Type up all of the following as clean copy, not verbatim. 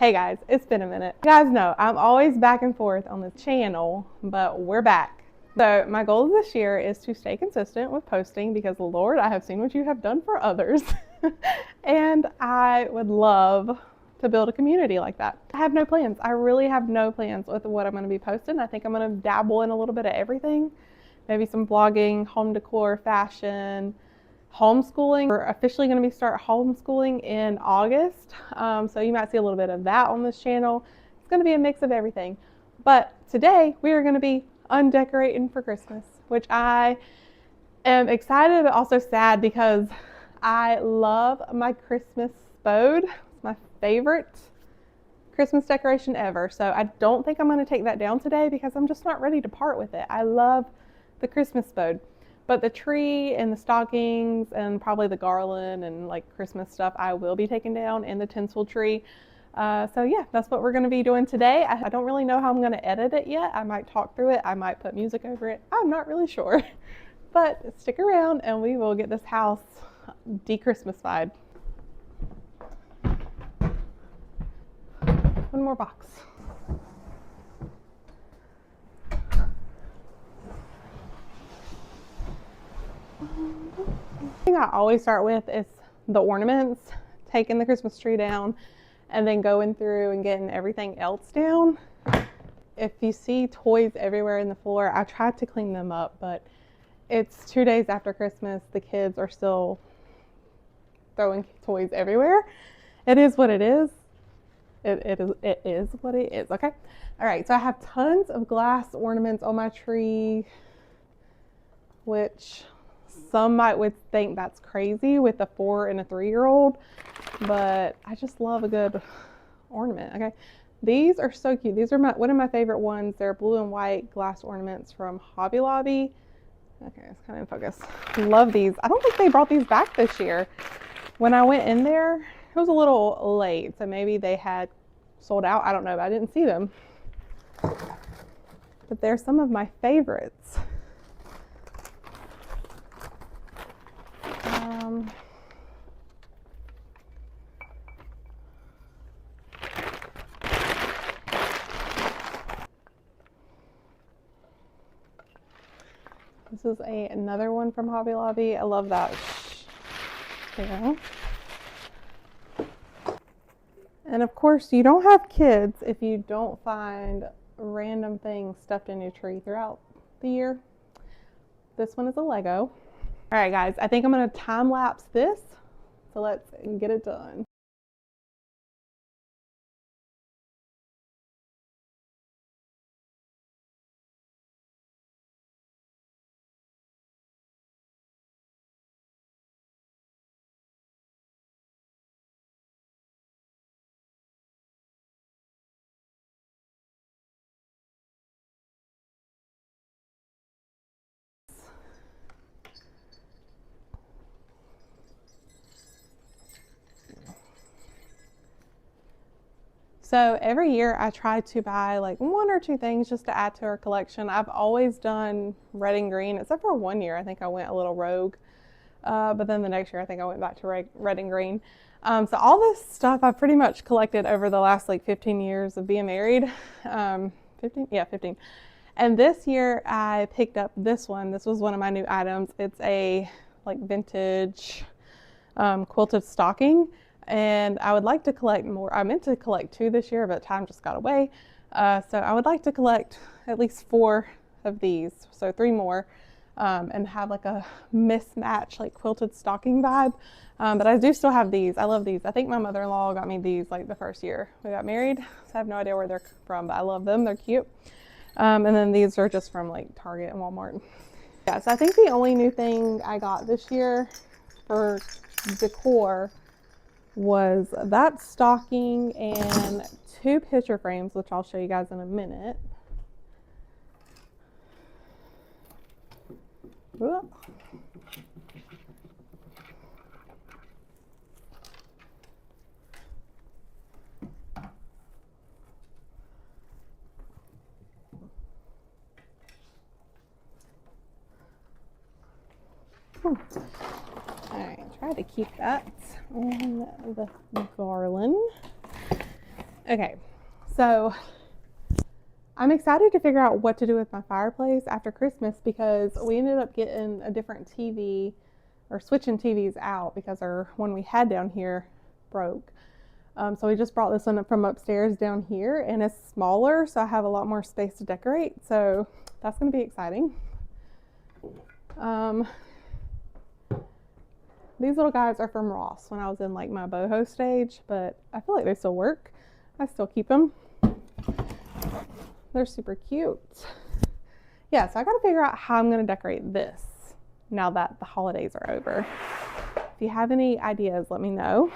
Hey guys, it's been a minute. You guys know I'm always back and forth on the channel, but we're back. So my goal this year is to stay consistent with posting because Lord, I have seen what you have done for others. And I would love to build a community like that. I have no plans. I really have no plans with what I'm going to be posting. I think I'm going to dabble in a little bit of everything. Maybe some vlogging, home decor, fashion, homeschooling. We're officially going to be start homeschooling in August, so you might see a little bit of that on this channel. It's going to be a mix of everything, but today we are going to be undecorating for Christmas, which I am excited but also sad because I love my Christmas spode. It's my favorite Christmas decoration ever, so I don't think I'm going to take that down today because I'm just not ready to part with it. I love the Christmas spode. But the tree and the stockings and probably the garland and like Christmas stuff I will be taking down, and the tinsel tree. So yeah, that's what we're going to be doing today. I don't really know how I'm going to edit it yet. I might talk through it. I might put music over it. I'm not really sure. But stick around and we will get this house de-Christmasified. One more box. The thing I always start with is the ornaments, taking the Christmas tree down and then going through and getting everything else down. If you see toys everywhere in the floor, I tried to clean them up, but it's 2 days after Christmas. The kids are still throwing toys everywhere. It is what it is. It is what it is, okay? All right, so I have tons of glass ornaments on my tree, which some would think that's crazy with a 4 and a 3-year-old, but I just love a good ornament. Okay, these are so cute. These are one of my favorite ones. They're blue and white glass ornaments from Hobby Lobby. Okay, it's kind of in focus. Love these. I don't think they brought these back this year. When I went in there, it was a little late, so maybe they had sold out. I don't know, but I didn't see them. But they're some of my favorites. This is another one from Hobby Lobby. I love that. Yeah. And of course, you don't have kids if you don't find random things stuffed in your tree throughout the year. This one is a Lego. All right, guys, I think I'm going to time lapse this. So let's get it done. So every year I try to buy like 1 or 2 things just to add to our collection. I've always done red and green, except for 1 year. I think I went a little rogue. But then the next year I think I went back to red and green. So all this stuff I've pretty much collected over the last like 15 years of being married. 15? Yeah, 15. And this year I picked up this one. This was one of my new items. It's a like vintage quilted stocking. And I would like to collect more. I meant to collect 2 this year, but time just got away. So I would like to collect at least 4 of these, so 3 more, and have like a mismatch, like quilted stocking vibe. But I do still have these. I love these. I think my mother-in-law got me these like the first year we got married. So I have no idea where they're from, but I love them. They're cute. And then these are just from like Target and Walmart. Yeah, so I think the only new thing I got this year for decor was that stocking and 2 picture frames, which I'll show you guys in a minute. Ooh. All right, try to keep that on the garland. Okay, so I'm excited to figure out what to do with my fireplace after Christmas because we ended up getting a different TV or switching TVs out because our one we had down here broke. So we just brought this one from upstairs down here, and it's smaller, so I have a lot more space to decorate. So that's going to be exciting. These little guys are from Ross when I was in like my boho stage, but I feel like they still work. I still keep them. They're super cute. Yeah, so I got to figure out how I'm going to decorate this now that the holidays are over. If you have any ideas, let me know.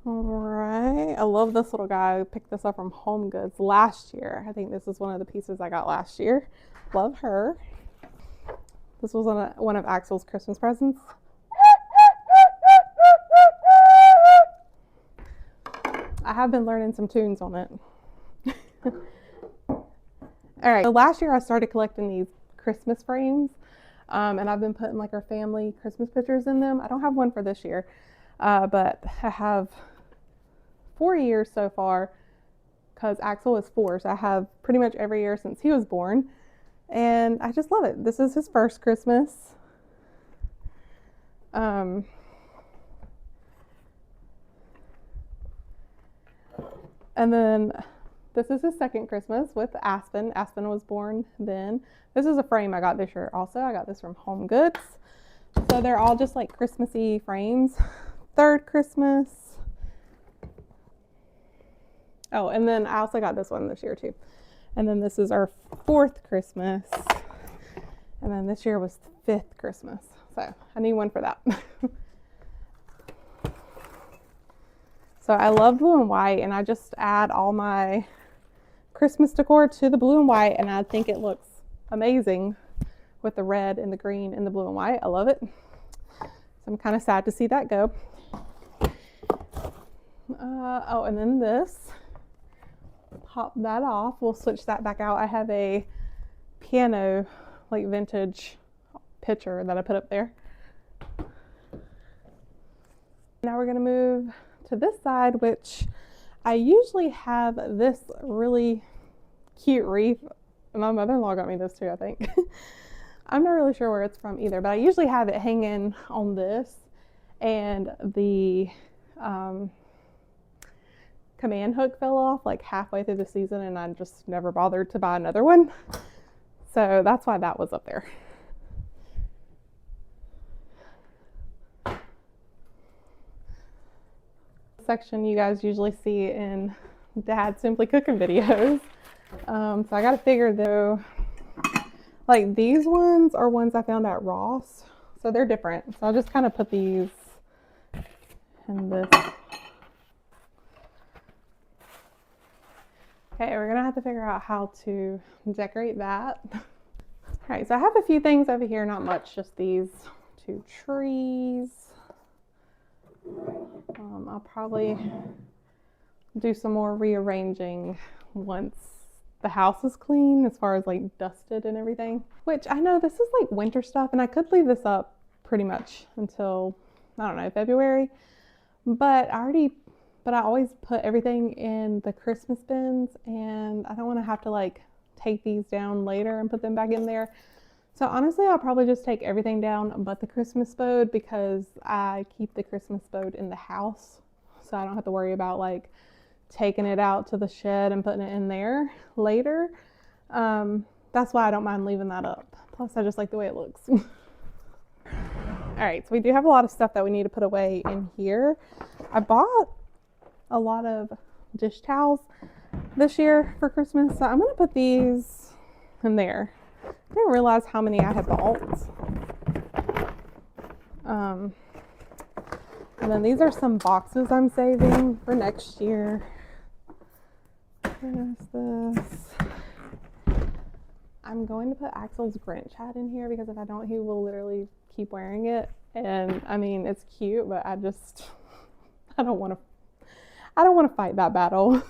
All right, I love this little guy. I picked this up from Home Goods last year. I think this is one of the pieces I got last year. Love her. This was one of Axel's Christmas presents. I have been learning some tunes on it. All right, so last year I started collecting these Christmas frames, and I've been putting like our family Christmas pictures in them. I don't have one for this year, but I have 4 years so far because Axel is 4, so I have pretty much every year since he was born, and I just love it. This is his first Christmas. And then this is his second Christmas with Aspen. Aspen was born then. This is a frame I got this year also. I got this from Home Goods. So they're all just like Christmassy frames. Third Christmas. Oh, and then I also got this one this year too. And then this is our 4th Christmas. And then this year was 5th Christmas. So I need one for that. So I love blue and white, and I just add all my Christmas decor to the blue and white, and I think it looks amazing with the red and the green and the blue and white. I love it. So I'm kind of sad to see that go. Oh, and then this. Pop that off. We'll switch that back out. I have a piano, like vintage picture that I put up there. Now we're going to move to this side, which I usually have this really cute wreath. My mother-in-law got me this too, I think. I'm not really sure where it's from either, but I usually have it hanging on this, and the command hook fell off like halfway through the season, and I just never bothered to buy another one. So that's why that was up there. Section you guys usually see in Dad's Simply Cooking videos. So I got to figure though, like these ones are ones I found at Ross, so they're different. So I'll just kind of put these in this. Okay, we're gonna have to figure out how to decorate that. All right, so I have a few things over here, not much, just these 2 trees. I'll probably do some more rearranging once the house is clean, as far as like dusted and everything, which I know this is like winter stuff, and I could leave this up pretty much until, I don't know, February, but I always put everything in the Christmas bins, and I don't want to have to like take these down later and put them back in there. So honestly, I'll probably just take everything down but the Christmas board, because I keep the Christmas board in the house, so I don't have to worry about like taking it out to the shed and putting it in there later. That's why I don't mind leaving that up. Plus, I just like the way it looks. All right, so we do have a lot of stuff that we need to put away in here. I bought a lot of dish towels this year for Christmas, so I'm going to put these in there. I didn't realize how many I had bought. And then these are some boxes I'm saving for next year. What is this? I'm going to put Axel's Grinch hat in here, because if I don't, he will literally keep wearing it. And I mean, it's cute, but I don't want to fight that battle.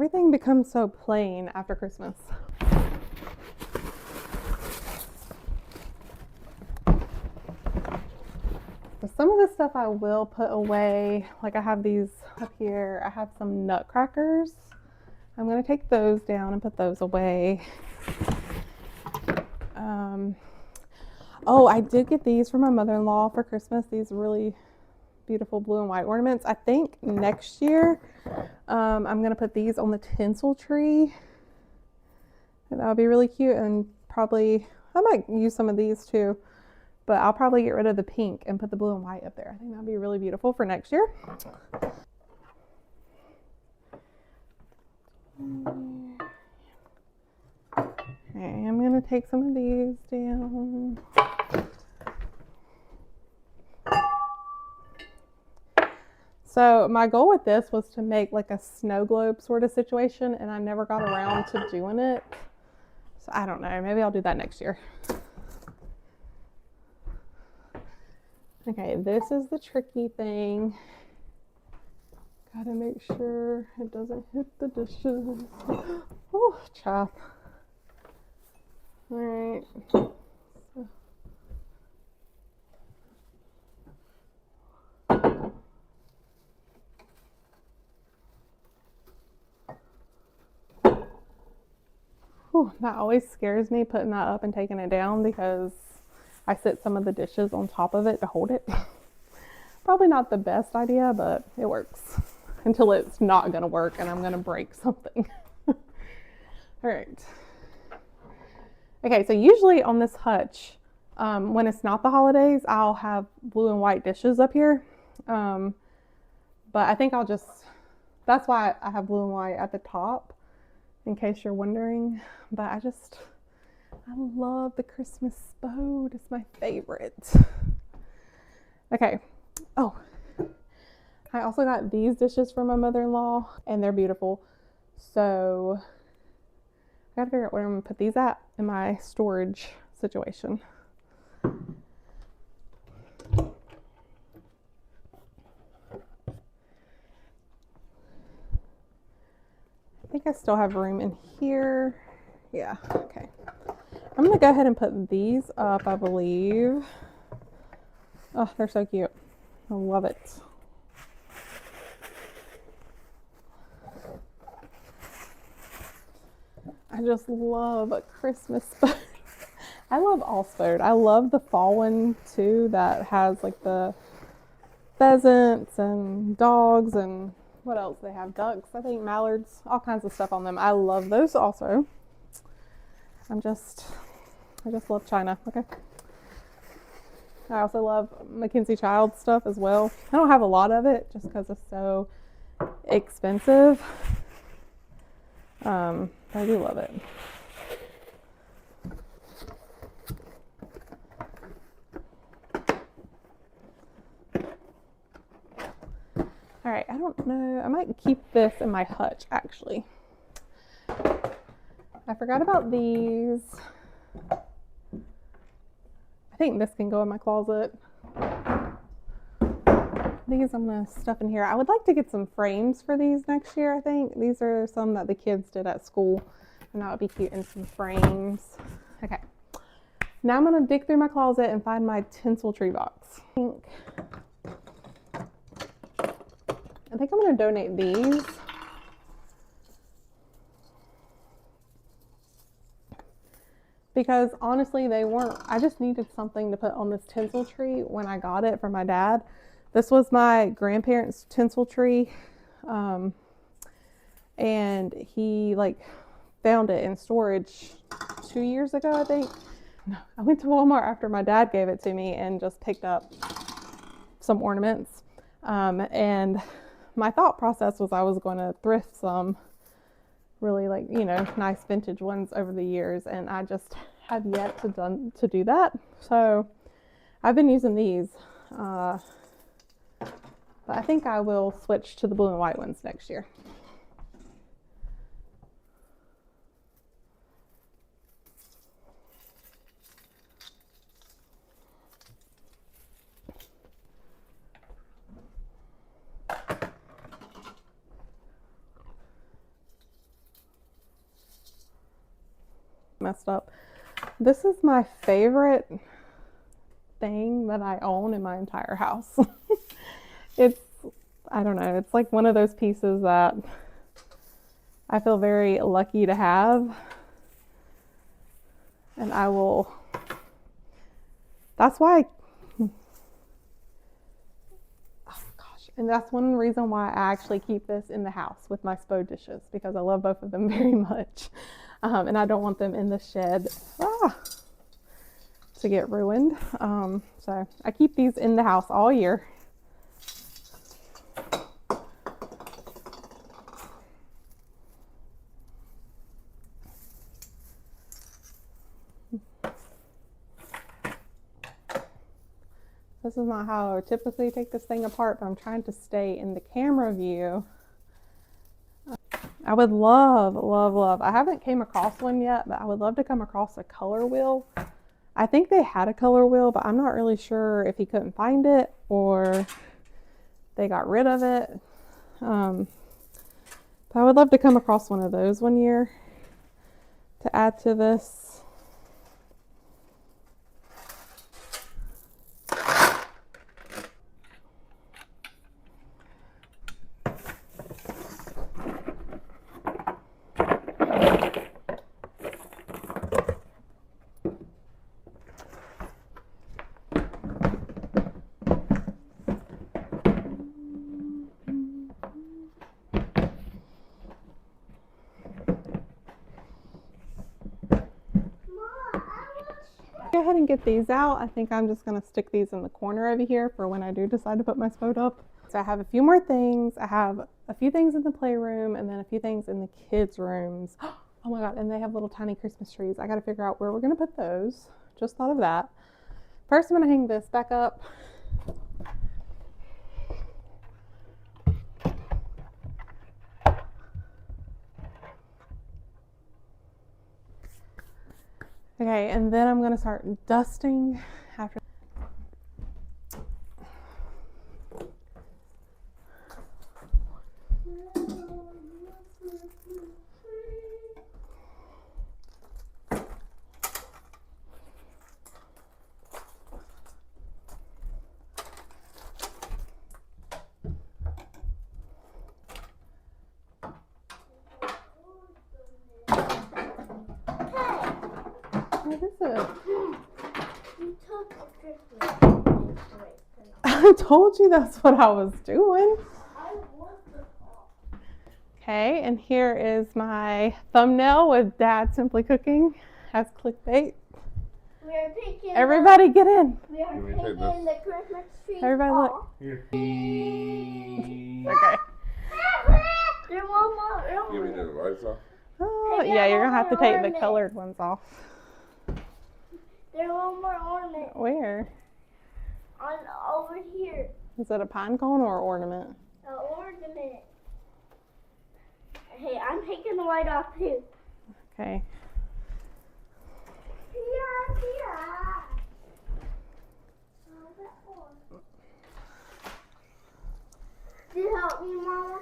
everything becomes so plain after Christmas. So some of this stuff I will put away. Like I have these up here. I have some nutcrackers. I'm going to take those down and put those away. Oh, I did get these for my mother-in-law for Christmas. These really beautiful blue and white ornaments. I think next year I'm going to put these on the tinsel tree. That would be really cute, and probably I might use some of these too, but I'll probably get rid of the pink and put the blue and white up there. I think that'd be really beautiful for next year. Okay, I'm going to take some of these down. So my goal with this was to make like a snow globe sort of situation, and I never got around to doing it. So I don't know, maybe I'll do that next year. Okay, this is the tricky thing. Gotta make sure it doesn't hit the dishes. Oh, chop. All right. Whew, that always scares me, putting that up and taking it down, because I sit some of the dishes on top of it to hold it. Probably not the best idea, but it works until it's not gonna work and I'm gonna break something. All right. Okay, so usually on this hutch, when it's not the holidays, I'll have blue and white dishes up here. But I think I'll just, that's why I have blue and white at the top, in case you're wondering. But I love the Christmas boat. It's my favorite. Okay. Oh, I also got these dishes from my mother-in-law, and they're beautiful. So I gotta figure out where I'm gonna put these at in my storage situation. I think I still have room in here. Yeah, okay. I'm gonna go ahead and put these up, I believe. Oh, they're so cute. I love it. I just love a Christmas boat. I love all boat. I love the fall one too, that has like the pheasants and dogs and what else they have? Ducks, I think, mallards, all kinds of stuff on them. I love those also. I just love China. Okay. I also love Mackenzie Child stuff as well. I don't have a lot of it just because it's so expensive. I do love it. All right, I don't know. I might keep this in my hutch, actually. I forgot about these. I think this can go in my closet. These I'm going to stuff in here. I would like to get some frames for these next year, I think. These are some that the kids did at school, and that would be cute in some frames. Okay. Now I'm going to dig through my closet and find my tinsel tree box. I think I'm going to donate these. Because honestly, they weren't, I just needed something to put on this tinsel tree when I got it from my dad. This was my grandparents' tinsel tree. And he like found it in storage 2 years ago, I think. I went to Walmart after my dad gave it to me and just picked up some ornaments. And my thought process was I was going to thrift some really, like, you know, nice vintage ones over the years, and I just have yet to do that. So I've been using these, but I think I will switch to the blue and white ones next year. Messed up. This is my favorite thing that I own in my entire house. It's, I don't know, it's like one of those pieces that I feel very lucky to have. And I will, that's why, oh gosh, and that's one reason why I actually keep this in the house with my Spo dishes, because I love both of them very much. And I don't want them in the shed to get ruined. So I keep these in the house all year. This is not how I would typically take this thing apart, but I'm trying to stay in the camera view. I would love, I haven't came across one yet, but I would love to come across a color wheel. I think they had a color wheel, but I'm not really sure if he couldn't find it or they got rid of it. But I would love to come across one of those one year to add to this. Go ahead and get these out. I think I'm just going to stick these in the corner over here for when I do decide to put my spot up. So I have a few more things. I have a few things in the playroom and then a few things in the kids' rooms. Oh my God, and they have little tiny Christmas trees. I got to figure out where we're going to put those. Just thought of that. First, I'm going to hang this back up. Okay, and then I'm going to start dusting after. What is it? You took a Christmas. I told you that's what I was doing. I was the fault. Okay, and here is my thumbnail with Dad Simply Cooking as clickbait. We are taking Everybody get in. We are taking the Christmas tree. Everybody look. off. Here. Okay. There's one more. Give me the lights off. Oh, yeah, you're gonna have to take the colored ones off. There's one more ornament Where? on over here. Is it a pine cone or ornament? An ornament. Hey, I'm taking the light off too. Okay. Yeah. Did you help me, Mama?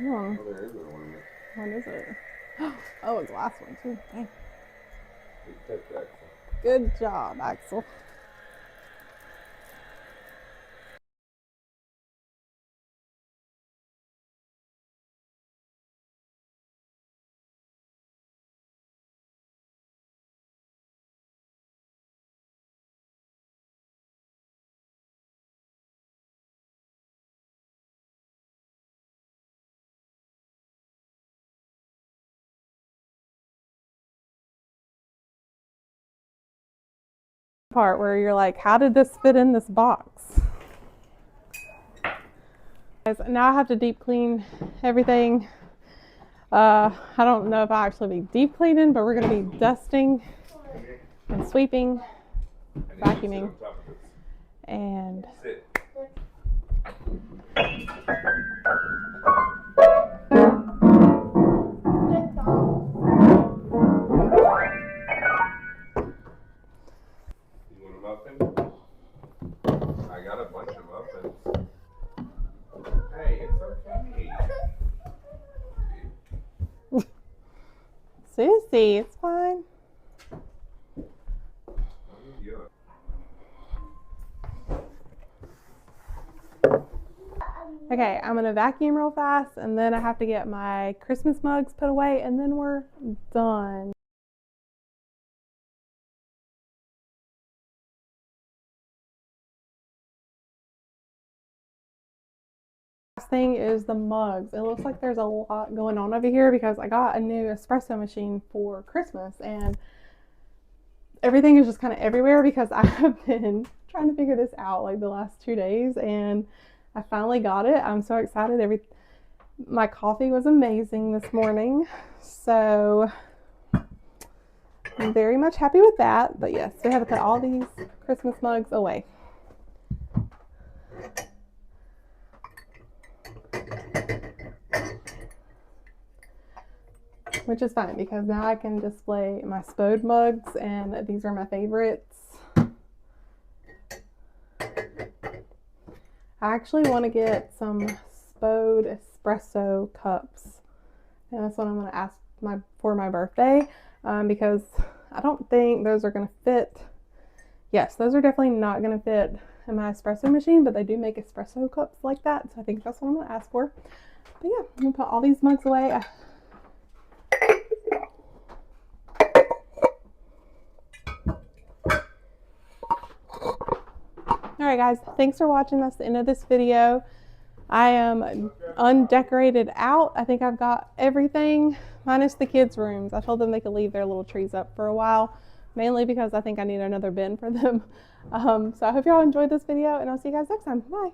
Oh, Oh, there is an ornament. what is it? Oh, a glass one too. Dang. You touch that. Good job, Axel. Part where you're like, how did this fit in this box? Guys, now I have to deep clean everything. I don't know if I'll actually be deep cleaning, but we're going to be dusting and sweeping, vacuuming, and Sit. You want a muffin? I got a bunch of muffins. Hey, it's okay. Sissy, it's fine. Yeah. Okay, I'm gonna vacuum real fast and then I have to get my Christmas mugs put away and then we're done. Last thing is the mugs. It looks like there's a lot going on over here because I got a new espresso machine for Christmas and everything is just kind of everywhere because I have been trying to figure this out like the last 2 days and I finally got it. I'm so excited. My coffee was amazing this morning, so I'm very much happy with that. But yes, we have to put all these Christmas mugs away. Which is fine because now I can display my Spode mugs and these are my favorites. I actually want to get some Spode espresso cups and that's what I'm going to ask for my birthday because I don't think those are going to fit. Yes, those are definitely not going to fit in my espresso machine, but they do make espresso cups like that, so I think that's what I'm going to ask for. But yeah, I'm going to put all these mugs away. Alright guys, thanks for watching. That's the end of this video. I am undecorated out. I think I've got everything minus the kids' rooms. I told them they could leave their little trees up for a while, mainly because I think I need another bin for them. So I hope y'all enjoyed this video and I'll see you guys next time. Bye.